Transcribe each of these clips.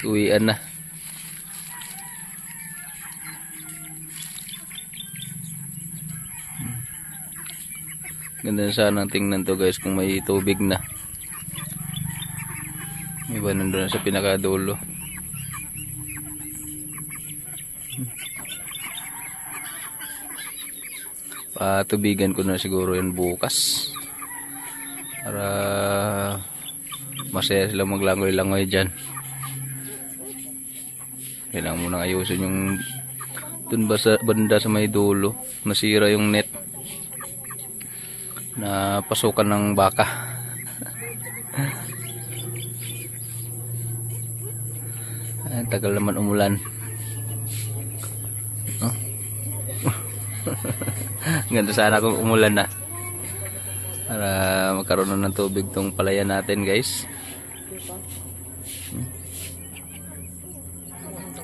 Uwian na. Ganda na sana tingnan to guys kung may tubig na. Iba nandun na sa pinakadulo. Patubigan ko na siguro yan bukas. Para masaya sila maglangoy-langoy dyan. Kailangan munang ayusin yung dun ba sa banda sa may dulo. Nasira yung net na pasukan ng baka. Ay, tagal naman umulan. Oh. Ganda sana kung umulan na para magkaroon na ng tubig tong palayan natin guys.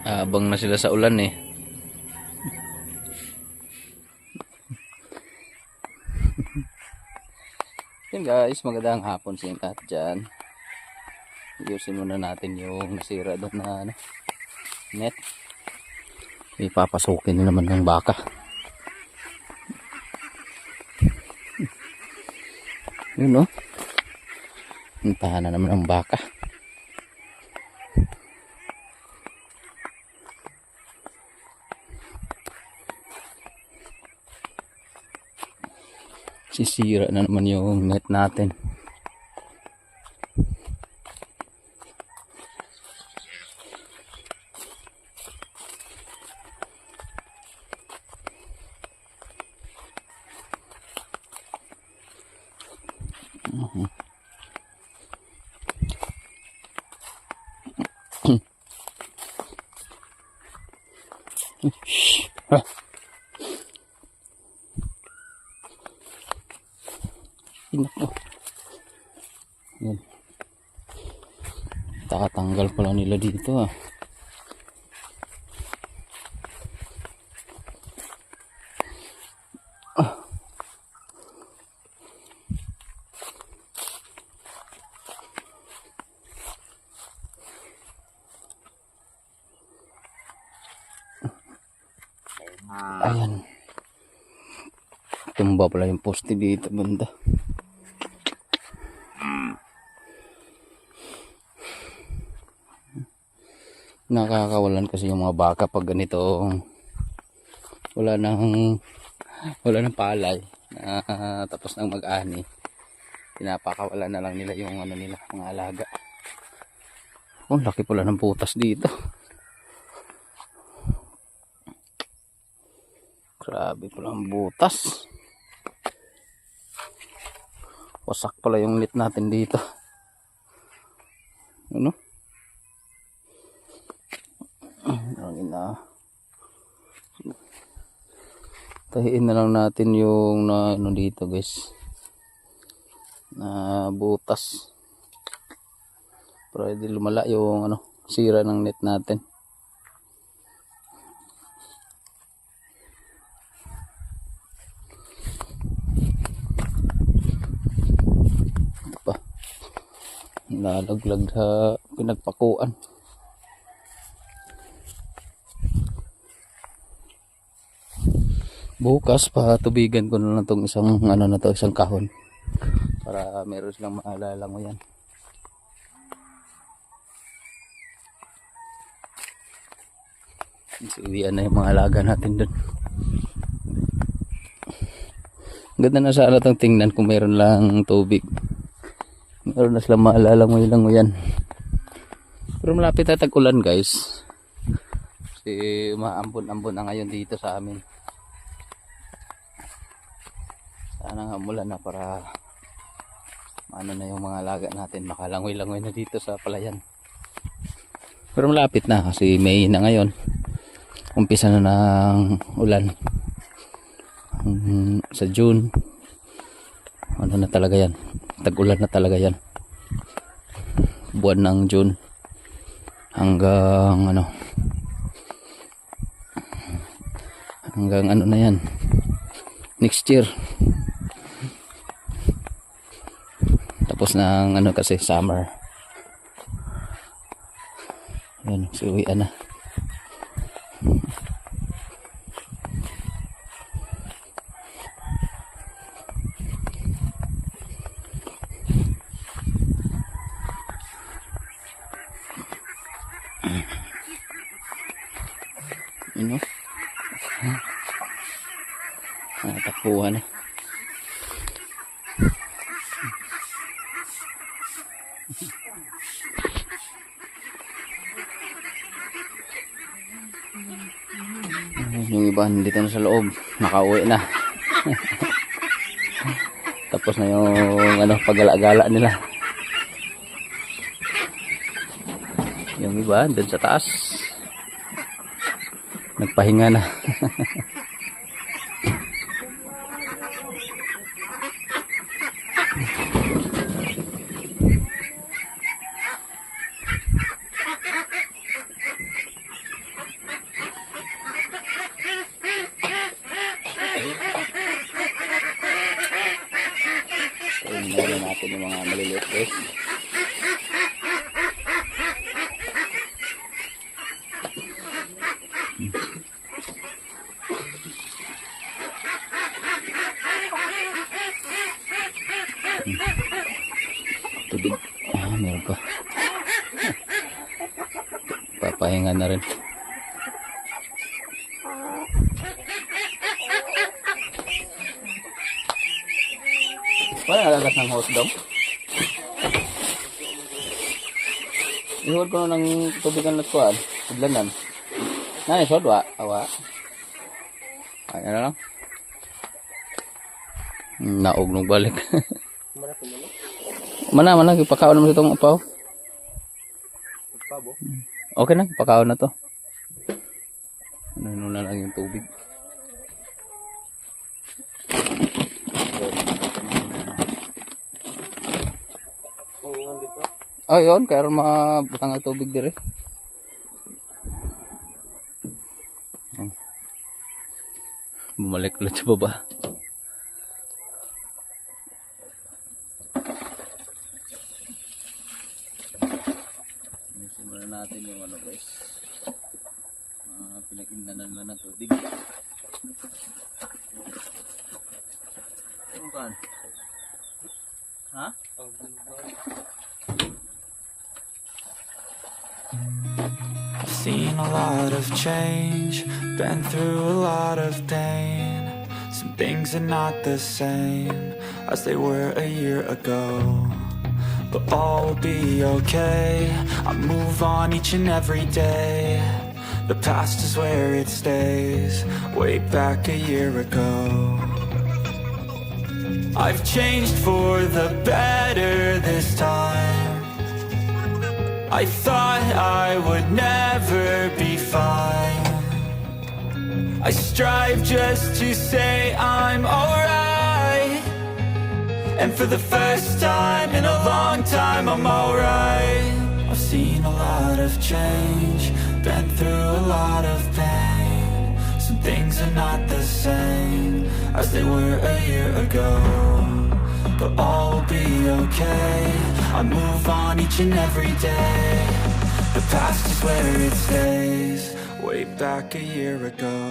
Abang na sila sa ulan eh. Yan guys, magandang hapon sa inyo dyan. Ayusin muna natin yung nasira doon na net. Ipapasukin na naman ng baka. Yun o. Puntahan na naman ng baka. Sisira na naman yung net natin. Yan. Tatanggal pala nila dito ah. Ayan. Tumba pala yung poste dito banda. Nakakawalan kasi yung mga baka pag ganito wala nang palay na tapos nang mag-ani. Pinapakawalan na lang nila yung ano nila, mga alaga. Oh, laki pala ng butas dito. Grabe pala ang butas. Wasak pala yung net natin dito. Ano? Tahiin na lang natin yung ano dito guys, na butas para hindi lumala yung ano, sira ng net natin. Ito pa, nalaglag sa pinagpakuan. Bukas patubigan ko na lang tong isang ano na to, isang kahon para meron silang maalala mo yan. Uwian na yung mga alaga natin dun. Ganda na sana itong tingnan kung meron lang tubig. Meron na silang maalala mo yan. Pero malapit na tag-ulan guys. Kasi umaambon-ambon na ngayon dito sa amin. Sana nga umulan na para ano na yung mga alaga natin, makalangoy-langoy na dito sa palayan. Pero malapit na kasi May na ngayon. Umpisa na ng ulan. Sa June ano na talaga yan, tag-ulan na talaga yan. Buwan ng June hanggang ano na yan, next year. Tapos ng kasi summer. Ayun, siuwian na. Ano? Takbuhan na. Yung iba dito na sa loob, nakauwi na. Tapos na yung ano, paggala-gala nila. Yung iba doon sa taas, nagpahinga na. Tingnan natin yung mga maliliit guys. Tubig. Meron pa. Papahinga na rin. Wala nalagas ng hose daw. Ihod ko ng tubigan na kuwan. Tudlanan. Nani sod wa? Awa. Ay ano lang. Naog nung balik. Mana ipakaon mo itong upaw. Okay na, ipakaon na to. Ano na lang yung tubig. Oh, yun, kaya mabutang ang tubig dire. Bumalik ulit sa baba. Simulan natin yung ano guys. Pinag-indanan lang ng tubig. Ano kan? Ha? I've seen a lot of change, been through a lot of pain. Some things are not the same as they were a year ago, but all will be okay. I move on each and every day. The past is where it stays, way back a year ago. I've changed for the better this time. I thought I would never be fine. I strive just to say I'm alright, and for the first time in a long time I'm alright. I've seen a lot of change, been through a lot of pain. Some things are not the same as they were a year ago, but all will be okay. I move on each and every day. The past is where it stays, way back a year ago.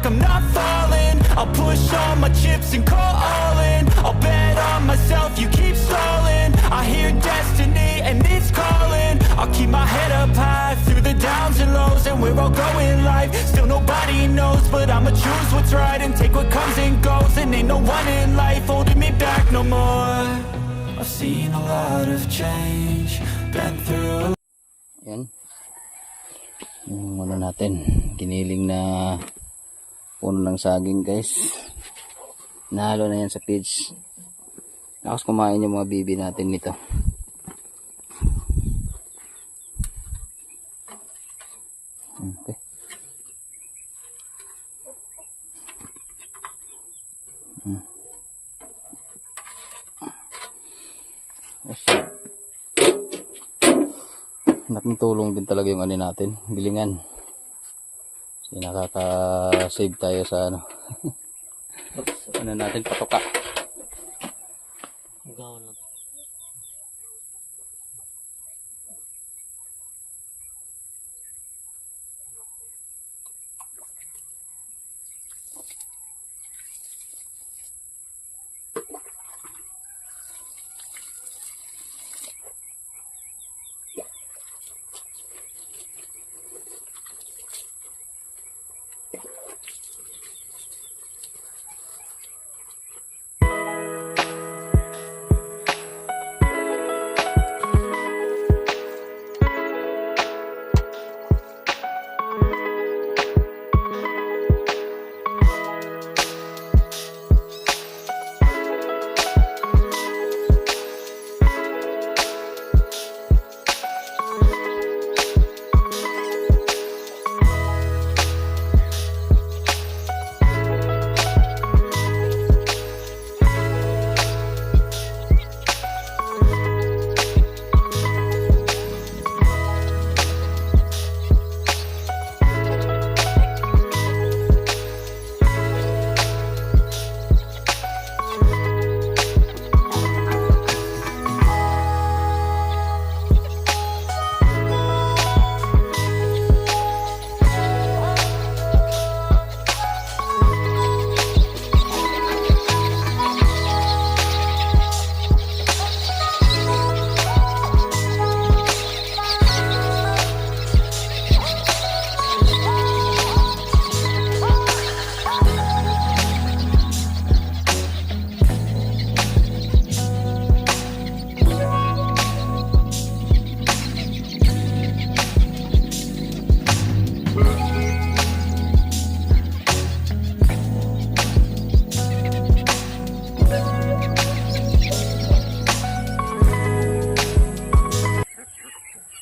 I'm not falling, I'll push all my chips and call all in. I'll bet on myself, you keep stalling. I hear destiny and it's calling. I'll keep my head up high through the downs and lows, and we're all going life. Still nobody knows, but I'ma choose what's right and take what comes and goes. And ain't no one in life holding me back no more. I've seen a lot of change, been through a... Yan. Yung ano natin, giniling na puno ng saging guys. Nahalo na yan sa page. Tapos kumain yung mga bibi natin nito. Okay. Laking tulong din talaga yung ano natin, gilingan. Kasi nakaka-save tayo sa ano, ano natin, patoka.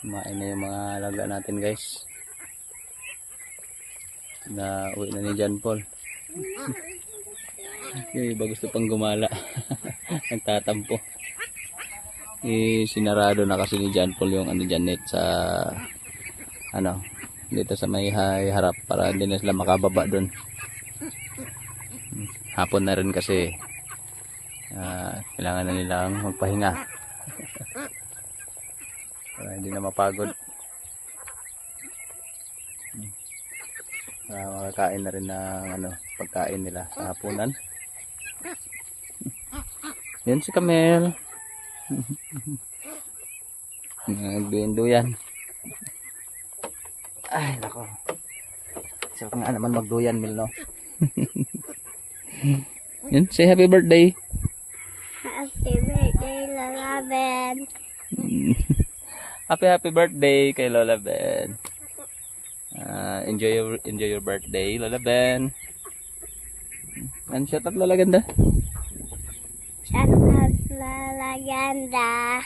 Kumain na yung mga alaga natin guys. Na uwi na ni John Paul. Yung iba gusto pang gumala. Nagtatampo. Sinarado na kasi ni John Paul yung ano dyan net sa ano dito sa may harap para hindi na sila makababa doon. Hapon na rin kasi kailangan na nilang magpahinga. Para hindi na mapagod. Makakain na rin ng ano, pagkain nila sa hapunan. Yan si Camel. Nagduyan-duyan. Ay, nako. Sarap nga naman magduyan, Mil, no? Yan, say happy birthday. Happy birthday, Lola Ben. Happy birthday kay Lola Ben. Enjoy your birthday, Lola Ben. And shout out Lola Ganda. Shout out, Lola Ganda.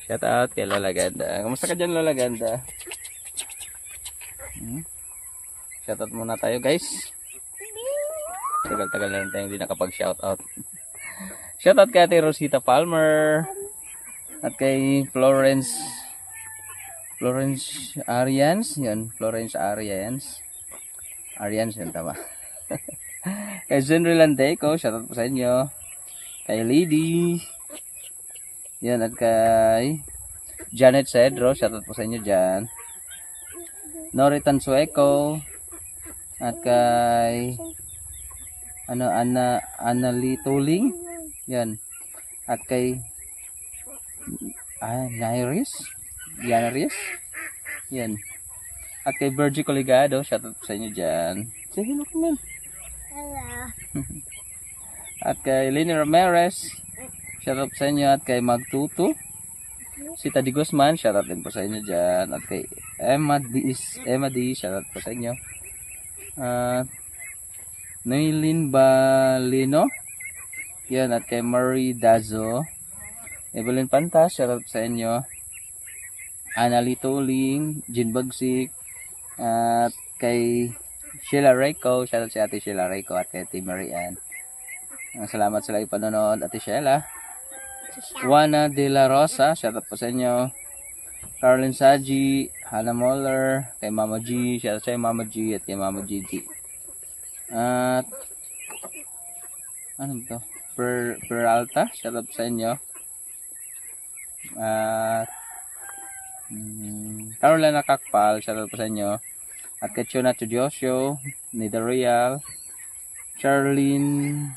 Shout out kay Lola Ganda. Kamusta ka dyan, Lola Ganda? Shout out muna tayo, guys. Tagal-tagal na rin tayo hindi nakapag-shout out. Shout out kay Ate Rosita Palmer. At kay Florence Arians. Yan, Florence Arians. Arians yun, tama. Kay Zenry Lanteco, shoutout po sa inyo. Kay Lady. Yan, at kay Janet Cedro, shoutout po sa inyo dyan. Noritan Sueco. At kay Annalie Tuling. Yan. At kay Yanaris. Yan. At kay Virgie Coligado, shoutout po sa inyo dyan. Say hello, Camel. Hello. At kay Lenny Ramirez, shoutout po sa inyo. At kay Magtutu, si Tadi Guzman, shoutout din po sa inyo dyan. At kay Emma D, shoutout po sa inyo. At Nailin Balino, yan. At kay Marie Dazo, Evelyn Pantas, shoutout sa inyo. Annalie Tuling, Jean Bagsik, at kay Sheila Reyco, shoutout si Ate Sheila Reyco at kay Ate Marian. Salamat sa lagi panonood, Ate Sheila. Juana de la Rosa, shoutout po sa inyo. Carlin Saji, Hannah Moller, kay Mama G, shout out sa Mama G at kay Mama Gigi. At ano to? Peralta, shout out sa inyo. At Carolina Kakpal, shout out po sa inyo. At kay Chona Chudiosio, Nida Real, Charlene,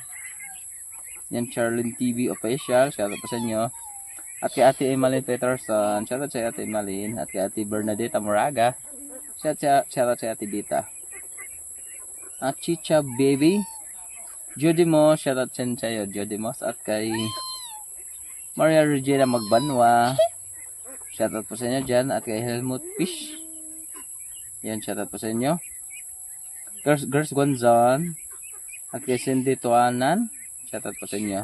yan Charlene TV Official, shout out po sa inyo. At kay Ate Emeline Peterson, shout out sa Ate Emeline. At kay Ate Bernadetta Moraga, shout out sa Ate Dita. At Chicha Baby, Judy Mo, shout out sa iyo, Judy Mo. At kay Maria Regina Magbanwa, shout out po sa inyo dyan. At kay Helmut Fish, yan, shout out po sa inyo. Girls Gonzon, at kay Cindy Tuanan, shout out po sa inyo.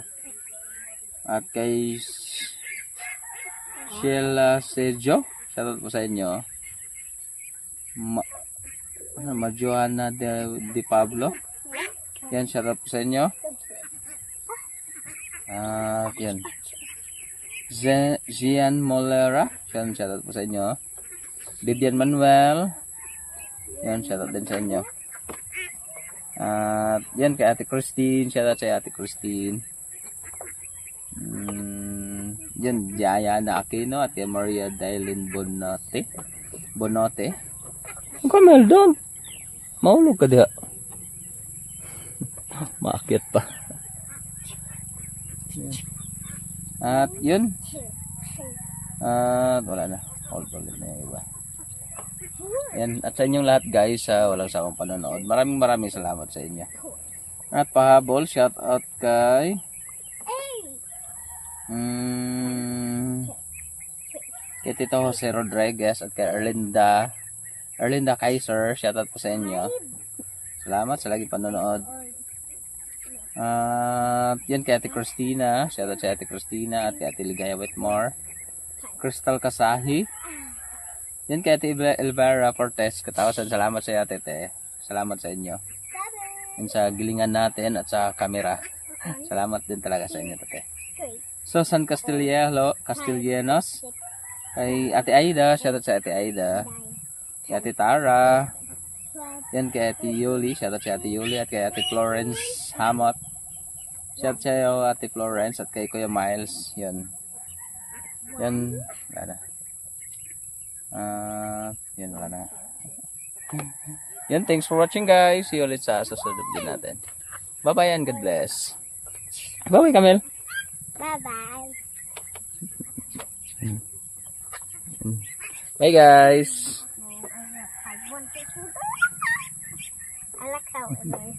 At kay Sheila Sejo, shout out po sa inyo. Joanna de Pablo, yan, shout out po sa inyo. At yan, Gian Molera, shout out po sa inyo. Vivian Manuel, yan, shout out din sa inyo. At yan kay Ate Christine, shout out sa Ate Christine. Yan, Jaya Aquino at kay Maria Dailin Bonote. Ang kamel doon. Maulog ka diha. Maakyat pa. Yan. At yun. At wala na. Hold ulit na yung iba. Yan. At sa inyong lahat guys, walang sawang panonood. Maraming salamat sa inyo. At pahabol, shout out kay kay Tito Jose Rodriguez at kay Erlinda Kaiser, shout out po sa inyo. Salamat sa lagi panonood. Yan kay Ate Christina, shout out sa Ate Christina at kay Ate Ligaya Whitmore, Crystal Kasahi. Yan kay Ate Elvira Fortes, katawasan, salamat sa Ate Te. Salamat sa inyo. Yan sa gilingan natin at sa camera. Salamat din talaga sa inyo, Ate. Susan Castellanos, kay Ate Aida, shout out sa Ate Aida, kay Ate Tara, yan kay Ate Yuli, shout out sa Ate Yuli, at kay Ate Florence Hamot, shout out sa iyo Ate Florence, at kay Kuya Miles, yan, wala na, wala na. Yan, thanks for watching guys, see you ulit sa susunod din natin. Bye bye and God bless. Bye bye Camel. Bye-bye. Bye guys. I like how it's very